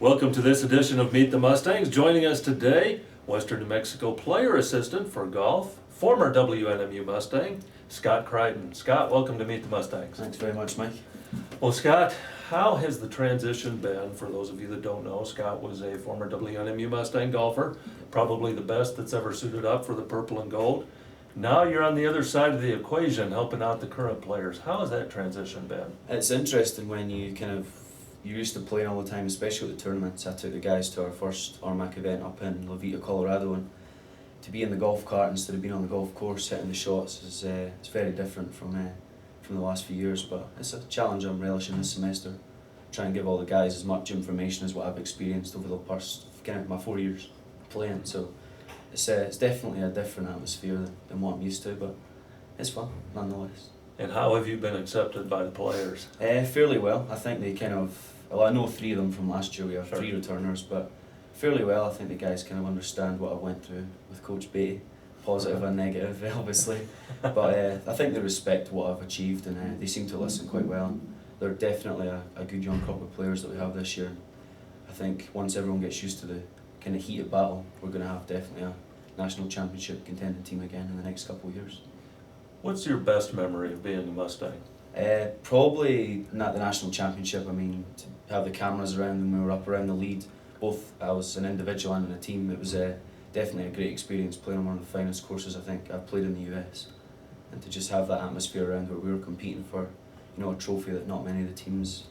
Welcome to this edition of Meet the Mustangs. Joining us today, Western New Mexico player assistant for golf, former WNMU Mustang, Scott Crichton. Scott, welcome to Meet the Mustangs. Thanks very much, Mike. Well, Scott, how has the transition been? For those of you that don't know, Scott was a former WNMU Mustang golfer, probably the best that's ever suited up for the purple and gold. Now you're on the other side of the equation, helping out the current players. How has that transition been? It's interesting when you're used to playing all the time, especially at the tournaments. I took the guys to our first RMAC event up in La Vita, Colorado, and to be in the golf cart instead of being on the golf course hitting the shots is it's very different from the last few years. But it's a challenge I'm relishing this semester. Try and give all the guys as much information as what I've experienced over the past my 4 years playing. So it's definitely a different atmosphere than what I'm used to, but it's fun nonetheless. And how have you been accepted by the players? Fairly well. I think they I know 3 of them from last year. We have 3 returners, but fairly well. I think the guys kind of understand what I went through with Coach Beatty, positive and negative, obviously. But I think they respect what I've achieved, and they seem to listen quite well. They're definitely a good young crop of players that we have this year. I think once everyone gets used to the kind of heated battle, we're going to have definitely a national championship contending team again in the next couple of years. What's your best memory of being a Mustang? Probably not the national championship. I mean, to have the cameras around when we were up around the lead, both I was an individual and in a team. It was definitely a great experience playing on one of the finest courses I think I've played in the US, and to just have that atmosphere around where we were competing for, a trophy that not many of the teams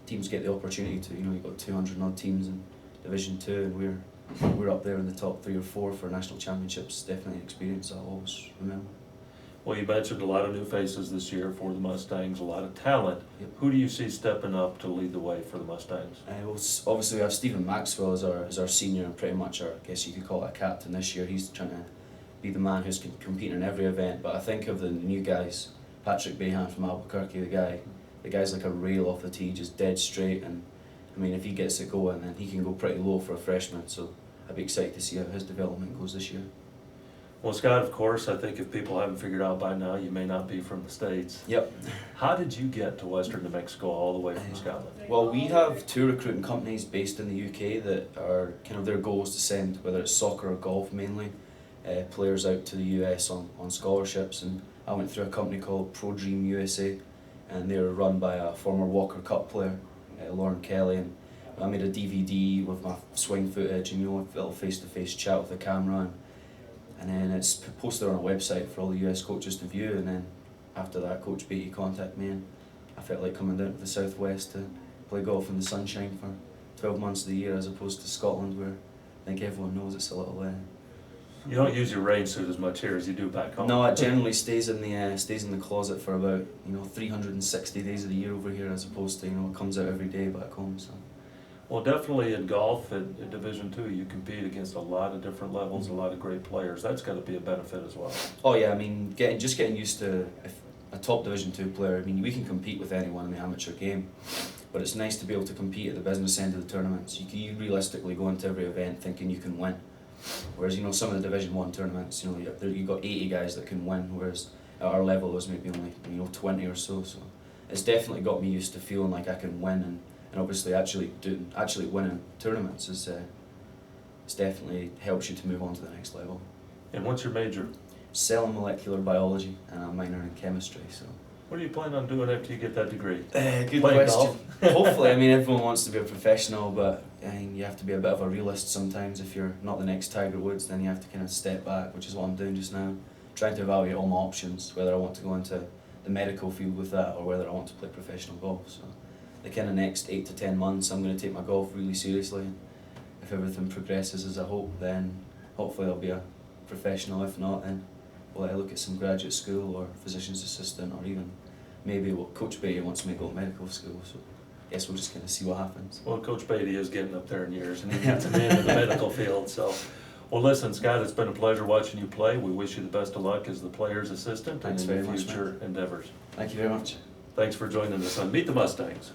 get the opportunity to. You've got 200 odd teams in Division 2, and we're up there in the top 3 or 4 for national championships. Definitely an experience I'll always remember. Well, you mentioned a lot of new faces this year for the Mustangs, a lot of talent. Yep. Who do you see stepping up to lead the way for the Mustangs? Well, obviously we have Stephen Maxwell as our senior and pretty much I guess you could call it a captain this year. He's trying to be the man who's competing in every event. But I think of the new guys, Patrick Behan from Albuquerque, the guy's like a rail off the tee, just dead straight. And I mean, if he gets it going, then he can go pretty low for a freshman. So I'd be excited to see how his development goes this year. Well, Scott, of course, I think if people haven't figured out by now, you may not be from the States. Yep. How did you get to Western New Mexico all the way from Scotland? Well, we have 2 recruiting companies based in the UK that are kind of their goal is to send, whether it's soccer or golf mainly, players out to the US on scholarships. And I went through a company called Pro Dream USA, and they were run by a former Walker Cup player, Lauren Kelly. And I made a DVD with my swing footage and a little face-to-face chat with the camera. And then it's posted on a website for all the US coaches to view, and then after that Coach Beatty contacted me, and I felt like coming down to the southwest to play golf in the sunshine for 12 months of the year as opposed to Scotland, where I think everyone knows it's a little... You don't use your rain suit as much here as you do back home. No, it generally stays in the closet for about 360 days of the year over here, as opposed to it comes out every day back home. So. Well, definitely in golf at Division 2, you compete against a lot of different levels, a lot of great players. That's got to be a benefit as well. Oh yeah, I mean, getting used to a top Division 2 player. I mean, we can compete with anyone in the amateur game, but it's nice to be able to compete at the business end of the tournaments. You realistically go into every event thinking you can win, whereas some of the Division 1 tournaments, you've got 80 guys that can win, whereas at our level there's maybe only 20 or so. So it's definitely got me used to feeling like I can win, and obviously actually winning tournaments it's definitely helps you to move on to the next level. And what's your major? Cell and molecular biology, and I'm minor in chemistry. So. What do you plan on doing after you get that degree? Good Playing question. Golf? Hopefully, I mean everyone wants to be a professional, but you have to be a bit of a realist sometimes. If you're not the next Tiger Woods, then you have to kind of step back, which is what I'm doing just now. Trying to evaluate all my options, whether I want to go into the medical field with that or whether I want to play professional golf. So. The kind of next 8 to 10 months, I'm going to take my golf really seriously. If everything progresses as I hope, then hopefully I'll be a professional. If not, then I'll look at some graduate school or physician's assistant, or even maybe what Coach Beatty wants me to go to medical school. So I guess we'll just kind of see what happens. Well, Coach Beatty is getting up there in years, and he gets a man in the medical field. So, well, listen, Scott, it's been a pleasure watching you play. We wish you the best of luck as the player's assistant and in your future endeavors. Thank you very much. Thanks for joining us on Meet the Mustangs.